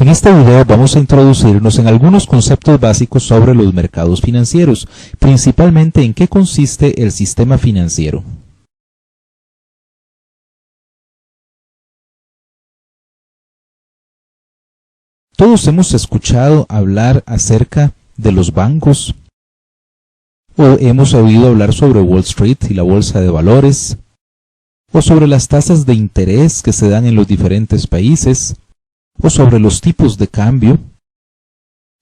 En este video vamos a introducirnos en algunos conceptos básicos sobre los mercados financieros, principalmente en qué consiste el sistema financiero. Todos hemos escuchado hablar acerca de los bancos, o hemos oído hablar sobre Wall Street y la bolsa de valores, o sobre las tasas de interés que se dan en los diferentes países, o sobre los tipos de cambio.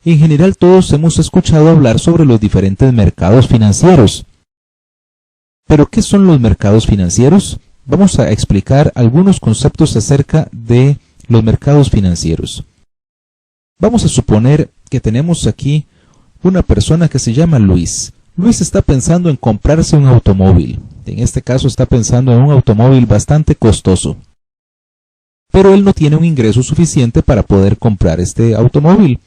En general todos hemos escuchado hablar sobre los diferentes mercados financieros. ¿Pero qué son los mercados financieros? Vamos a explicar algunos conceptos acerca de los mercados financieros. Vamos a suponer que tenemos aquí una persona que se llama Luis. Luis está pensando en comprarse un automóvil. En este caso está pensando en un automóvil bastante costoso. Pero él no tiene un ingreso suficiente para poder comprar este automóvil.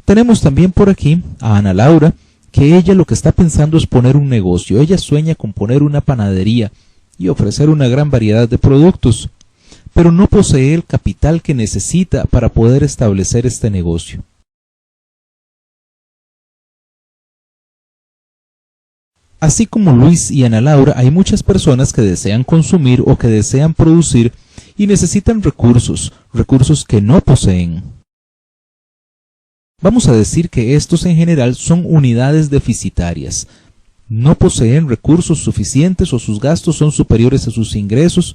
Tenemos también por aquí a Ana Laura, que ella lo que está pensando es poner un negocio. Ella sueña con poner una panadería y ofrecer una gran variedad de productos, pero no posee el capital que necesita para poder establecer este negocio. Así como Luis y Ana Laura, hay muchas personas que desean consumir o que desean producir y necesitan recursos que no poseen. Vamos a decir que estos en general son unidades deficitarias. No poseen recursos suficientes o sus gastos son superiores a sus ingresos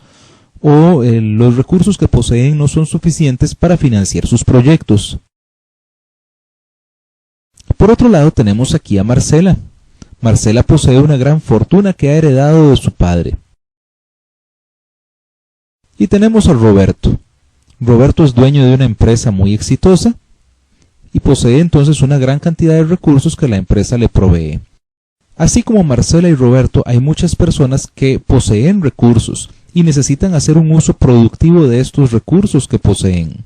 o los recursos que poseen no son suficientes para financiar sus proyectos. Por otro lado tenemos aquí a Marcela. Marcela posee una gran fortuna que ha heredado de su padre. Y tenemos a Roberto. Roberto es dueño de una empresa muy exitosa y posee entonces una gran cantidad de recursos que la empresa le provee. Así como Marcela y Roberto, hay muchas personas que poseen recursos y necesitan hacer un uso productivo de estos recursos que poseen.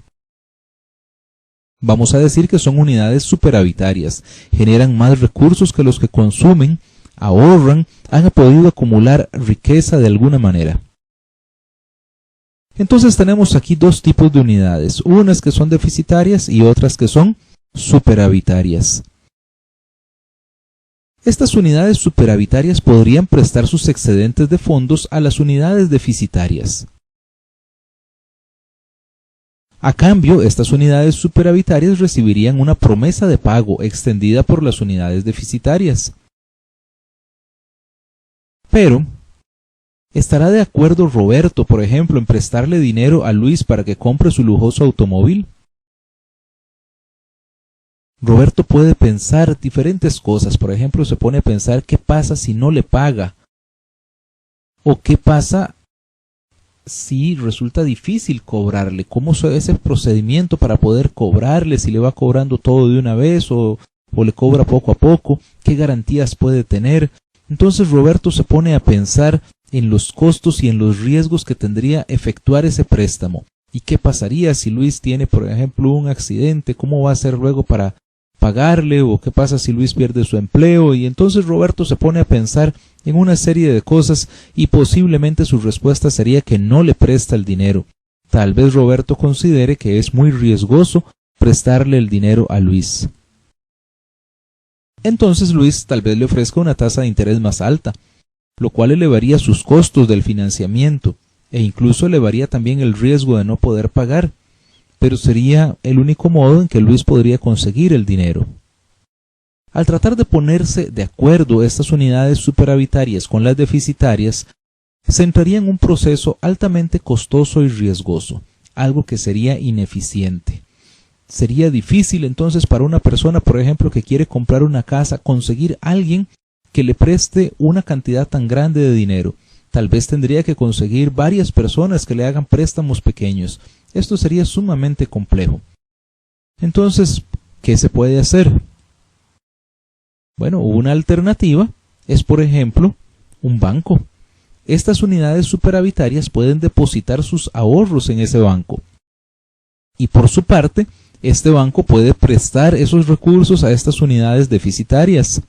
Vamos a decir que son unidades superavitarias, generan más recursos que los que consumen, ahorran, han podido acumular riqueza de alguna manera. Entonces tenemos aquí dos tipos de unidades, unas que son deficitarias y otras que son superavitarias. Estas unidades superavitarias podrían prestar sus excedentes de fondos a las unidades deficitarias. A cambio, estas unidades superavitarias recibirían una promesa de pago extendida por las unidades deficitarias. Pero, ¿estará de acuerdo Roberto, por ejemplo, en prestarle dinero a Luis para que compre su lujoso automóvil? Roberto puede pensar diferentes cosas. Por ejemplo, se pone a pensar qué pasa si no le paga. O qué pasa si resulta difícil cobrarle, cómo es el procedimiento para poder cobrarle, si le va cobrando todo de una vez o le cobra poco a poco, qué garantías puede tener. Entonces Roberto se pone a pensar en los costos y en los riesgos que tendría efectuar ese préstamo. ¿Y qué pasaría si Luis tiene, por ejemplo, un accidente? ¿Cómo va a hacer luego para pagarle? ¿O qué pasa si Luis pierde su empleo? Y entonces Roberto se pone a pensar en una serie de cosas y posiblemente su respuesta sería que no le presta el dinero. Tal vez Roberto considere que es muy riesgoso prestarle el dinero a Luis. Entonces Luis tal vez le ofrezca una tasa de interés más alta, lo cual elevaría sus costos del financiamiento e incluso elevaría también el riesgo de no poder pagar, pero sería el único modo en que Luis podría conseguir el dinero. Al tratar de ponerse de acuerdo estas unidades superavitarias con las deficitarias, se entraría en un proceso altamente costoso y riesgoso, algo que sería ineficiente. Sería difícil entonces para una persona, por ejemplo, que quiere comprar una casa, conseguir a alguien que le preste una cantidad tan grande de dinero. Tal vez tendría que conseguir varias personas que le hagan préstamos pequeños. Esto sería sumamente complejo. Entonces, ¿qué se puede hacer? Bueno, una alternativa es, por ejemplo, un banco. Estas unidades superavitarias pueden depositar sus ahorros en ese banco. Y por su parte, este banco puede prestar esos recursos a estas unidades deficitarias.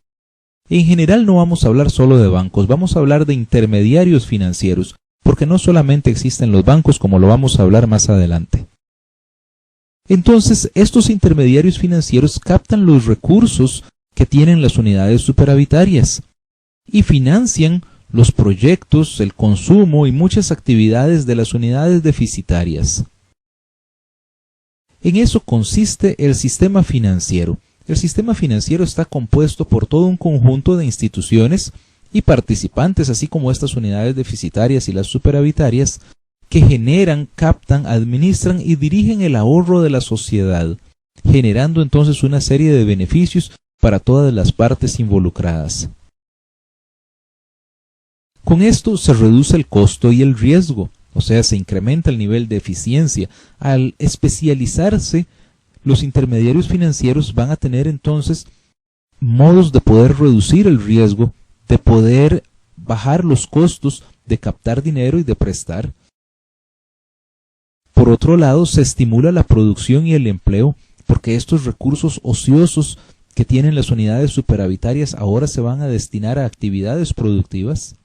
En general no vamos a hablar solo de bancos, vamos a hablar de intermediarios financieros, porque no solamente existen los bancos, como lo vamos a hablar más adelante. Entonces, estos intermediarios financieros captan los recursos que tienen las unidades superavitarias y financian los proyectos, el consumo y muchas actividades de las unidades deficitarias. En eso consiste el sistema financiero. El sistema financiero está compuesto por todo un conjunto de instituciones y participantes, así como estas unidades deficitarias y las superavitarias, que generan, captan, administran y dirigen el ahorro de la sociedad, generando entonces una serie de beneficios para todas las partes involucradas. Con esto se reduce el costo y el riesgo, o sea, se incrementa el nivel de eficiencia. Al especializarse, los intermediarios financieros van a tener entonces modos de poder reducir el riesgo, de poder bajar los costos de captar dinero y de prestar. Por otro lado, se estimula la producción y el empleo, porque estos recursos ociosos que tienen las unidades superavitarias ahora se van a destinar a actividades productivas.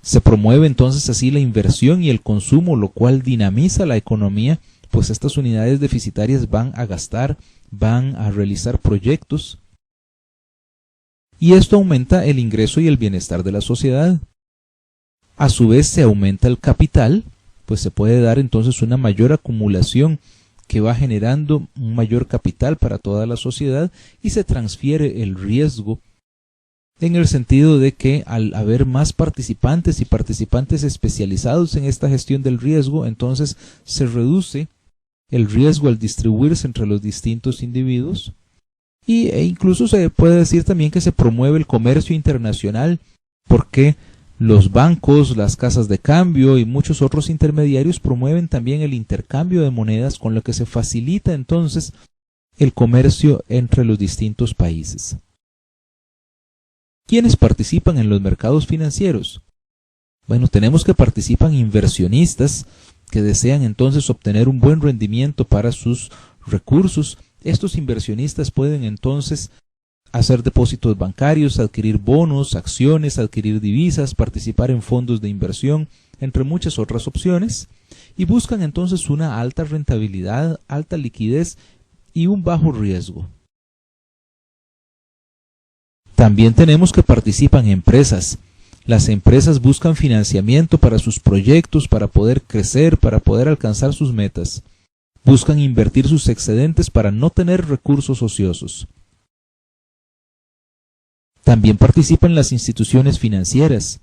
Se promueve entonces así la inversión y el consumo, lo cual dinamiza la economía, pues estas unidades deficitarias van a gastar, van a realizar proyectos. Y esto aumenta el ingreso y el bienestar de la sociedad. A su vez se aumenta el capital, pues se puede dar entonces una mayor acumulación que va generando un mayor capital para toda la sociedad y se transfiere el riesgo en el sentido de que al haber más participantes y participantes especializados en esta gestión del riesgo, entonces se reduce el riesgo al distribuirse entre los distintos individuos e incluso se puede decir también que se promueve el comercio internacional porque los bancos, las casas de cambio y muchos otros intermediarios promueven también el intercambio de monedas, con lo que se facilita entonces el comercio entre los distintos países. ¿Quiénes participan en los mercados financieros? Bueno, tenemos que participan inversionistas que desean entonces obtener un buen rendimiento para sus recursos. Estos inversionistas pueden entonces hacer depósitos bancarios, adquirir bonos, acciones, adquirir divisas, participar en fondos de inversión, entre muchas otras opciones, y buscan entonces una alta rentabilidad, alta liquidez y un bajo riesgo. También tenemos que participan empresas. Las empresas buscan financiamiento para sus proyectos, para poder crecer, para poder alcanzar sus metas. Buscan invertir sus excedentes para no tener recursos ociosos. También participan las instituciones financieras,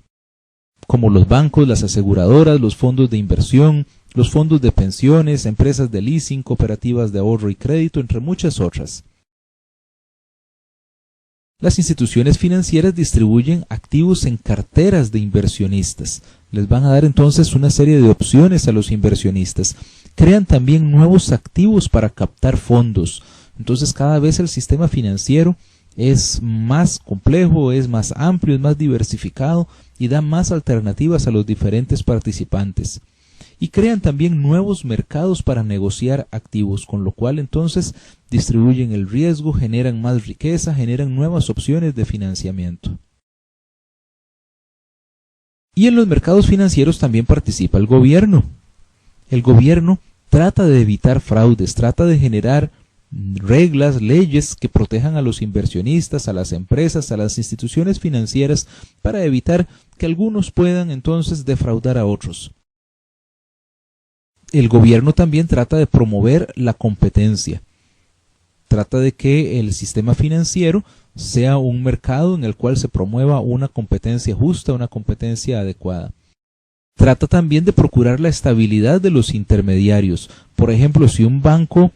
como los bancos, las aseguradoras, los fondos de inversión, los fondos de pensiones, empresas de leasing, cooperativas de ahorro y crédito, entre muchas otras. Las instituciones financieras distribuyen activos en carteras de inversionistas. Les van a dar entonces una serie de opciones a los inversionistas. Crean también nuevos activos para captar fondos. Entonces cada vez el sistema financiero es más complejo, es más amplio, es más diversificado y da más alternativas a los diferentes participantes. Y crean también nuevos mercados para negociar activos, con lo cual entonces distribuyen el riesgo, generan más riqueza, generan nuevas opciones de financiamiento. Y en los mercados financieros también participa el gobierno. El gobierno trata de evitar fraudes, trata de generar reglas, leyes que protejan a los inversionistas, a las empresas, a las instituciones financieras, para evitar que algunos puedan entonces defraudar a otros. El gobierno también trata de promover la competencia. Trata de que el sistema financiero sea un mercado en el cual se promueva una competencia justa, una competencia adecuada. Trata también de procurar la estabilidad de los intermediarios. Por ejemplo, si un banco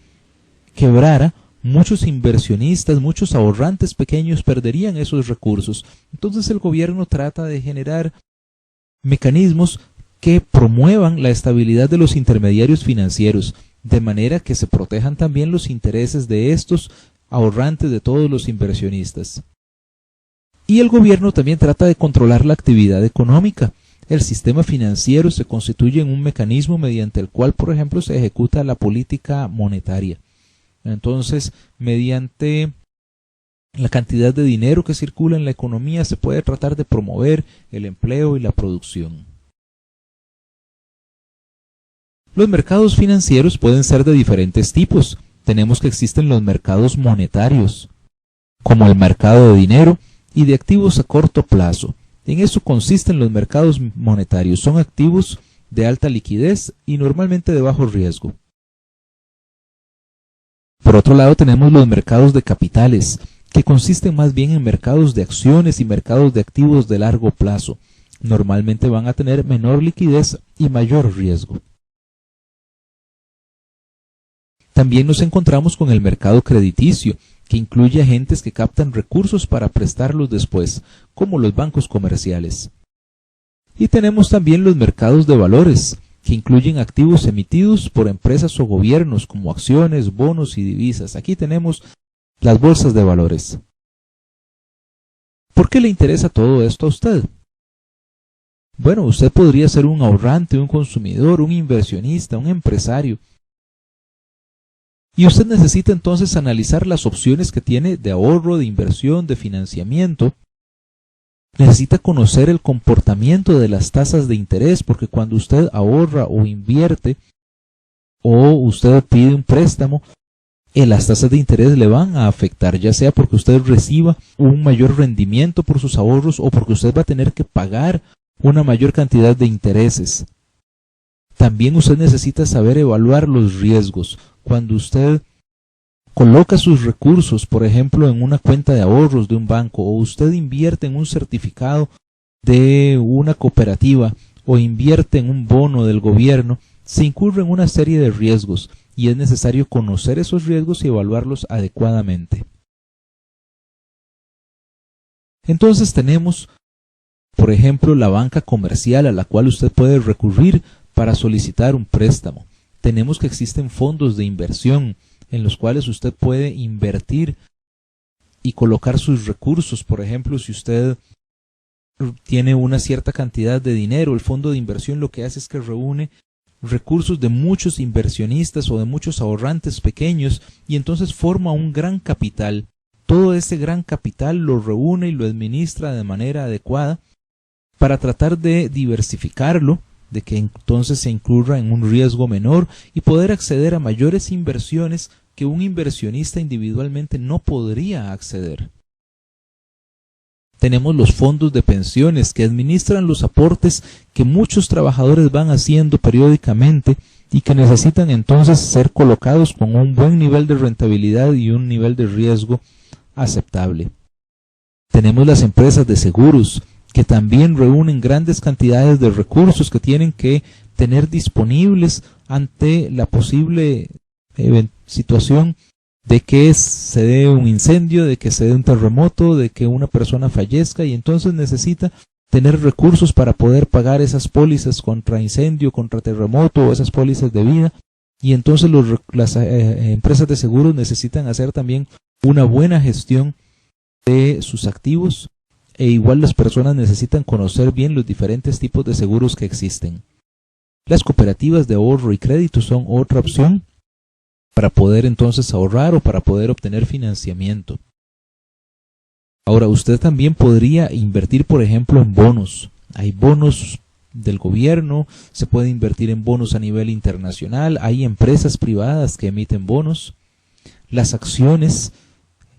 quebrara, muchos inversionistas, muchos ahorrantes pequeños perderían esos recursos. Entonces el gobierno trata de generar mecanismos que promuevan la estabilidad de los intermediarios financieros, de manera que se protejan también los intereses de estos ahorrantes, de todos los inversionistas. Y el gobierno también trata de controlar la actividad económica. El sistema financiero se constituye en un mecanismo mediante el cual, por ejemplo, se ejecuta la política monetaria. Entonces, mediante la cantidad de dinero que circula en la economía, se puede tratar de promover el empleo y la producción. Los mercados financieros pueden ser de diferentes tipos. Tenemos que existen los mercados monetarios, como el mercado de dinero y de activos a corto plazo. En eso consisten los mercados monetarios. Son activos de alta liquidez y normalmente de bajo riesgo. Por otro lado tenemos los mercados de capitales, que consisten más bien en mercados de acciones y mercados de activos de largo plazo. Normalmente van a tener menor liquidez y mayor riesgo. También nos encontramos con el mercado crediticio, que incluye agentes que captan recursos para prestarlos después, como los bancos comerciales. Y tenemos también los mercados de valores, que incluyen activos emitidos por empresas o gobiernos como acciones, bonos y divisas. Aquí tenemos las bolsas de valores. ¿Por qué le interesa todo esto a usted? Bueno, usted podría ser un ahorrante, un consumidor, un inversionista, un empresario. Y usted necesita entonces analizar las opciones que tiene de ahorro, de inversión, de financiamiento. Necesita conocer el comportamiento de las tasas de interés, porque cuando usted ahorra o invierte o usted pide un préstamo, las tasas de interés le van a afectar, ya sea porque usted reciba un mayor rendimiento por sus ahorros o porque usted va a tener que pagar una mayor cantidad de intereses. También usted necesita saber evaluar los riesgos. Cuando usted coloca sus recursos, por ejemplo, en una cuenta de ahorros de un banco, o usted invierte en un certificado de una cooperativa, o invierte en un bono del gobierno, se incurre en una serie de riesgos, y es necesario conocer esos riesgos y evaluarlos adecuadamente. Entonces tenemos, por ejemplo, la banca comercial a la cual usted puede recurrir para solicitar un préstamo. Tenemos que existen fondos de inversión en los cuales usted puede invertir y colocar sus recursos. Por ejemplo, si usted tiene una cierta cantidad de dinero, el fondo de inversión lo que hace es que reúne recursos de muchos inversionistas o de muchos ahorrantes pequeños y entonces forma un gran capital. Todo ese gran capital lo reúne y lo administra de manera adecuada para tratar de diversificarlo, de que entonces se incurra en un riesgo menor y poder acceder a mayores inversiones que un inversionista individualmente no podría acceder. Tenemos los fondos de pensiones que administran los aportes que muchos trabajadores van haciendo periódicamente y que necesitan entonces ser colocados con un buen nivel de rentabilidad y un nivel de riesgo aceptable. Tenemos las empresas de seguros, que también reúnen grandes cantidades de recursos que tienen que tener disponibles ante la posible situación de que se dé un incendio, de que se dé un terremoto, de que una persona fallezca y entonces necesita tener recursos para poder pagar esas pólizas contra incendio, contra terremoto o esas pólizas de vida. Y entonces las empresas de seguros necesitan hacer también una buena gestión de sus activos. E igual las personas necesitan conocer bien los diferentes tipos de seguros que existen. Las cooperativas de ahorro y crédito son otra opción para poder entonces ahorrar o para poder obtener financiamiento. Ahora, usted también podría invertir, por ejemplo, en bonos. Hay bonos del gobierno, se puede invertir en bonos a nivel internacional, hay empresas privadas que emiten bonos. Las acciones.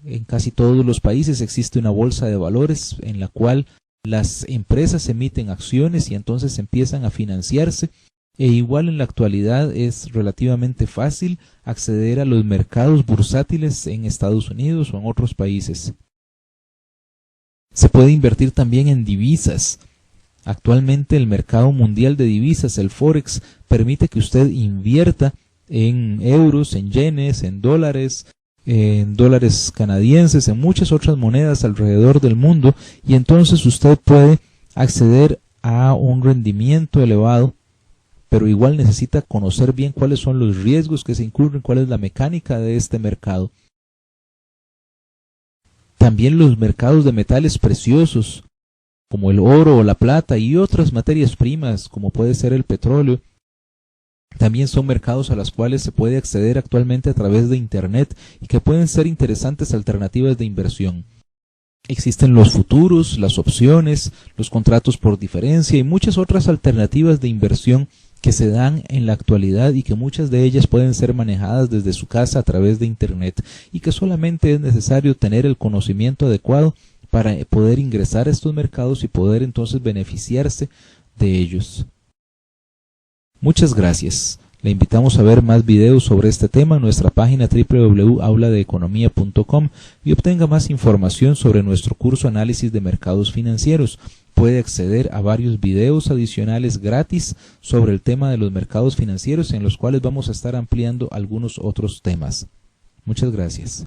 En casi todos los países existe una bolsa de valores en la cual las empresas emiten acciones y entonces empiezan a financiarse. E igual en la actualidad es relativamente fácil acceder a los mercados bursátiles en Estados Unidos o en otros países. Se puede invertir también en divisas. Actualmente el mercado mundial de divisas, el Forex, permite que usted invierta en euros, en yenes, en dólares canadienses, en muchas otras monedas alrededor del mundo, y entonces usted puede acceder a un rendimiento elevado, pero igual necesita conocer bien cuáles son los riesgos que se incurren, cuál es la mecánica de este mercado. También los mercados de metales preciosos, como el oro o la plata y otras materias primas, como puede ser el petróleo, también son mercados a los cuales se puede acceder actualmente a través de Internet y que pueden ser interesantes alternativas de inversión. Existen los futuros, las opciones, los contratos por diferencia y muchas otras alternativas de inversión que se dan en la actualidad y que muchas de ellas pueden ser manejadas desde su casa a través de Internet y que solamente es necesario tener el conocimiento adecuado para poder ingresar a estos mercados y poder entonces beneficiarse de ellos. Muchas gracias. Le invitamos a ver más videos sobre este tema en nuestra página www.auladeeconomia.com y obtenga más información sobre nuestro curso Análisis de Mercados Financieros. Puede acceder a varios videos adicionales gratis sobre el tema de los mercados financieros en los cuales vamos a estar ampliando algunos otros temas. Muchas gracias.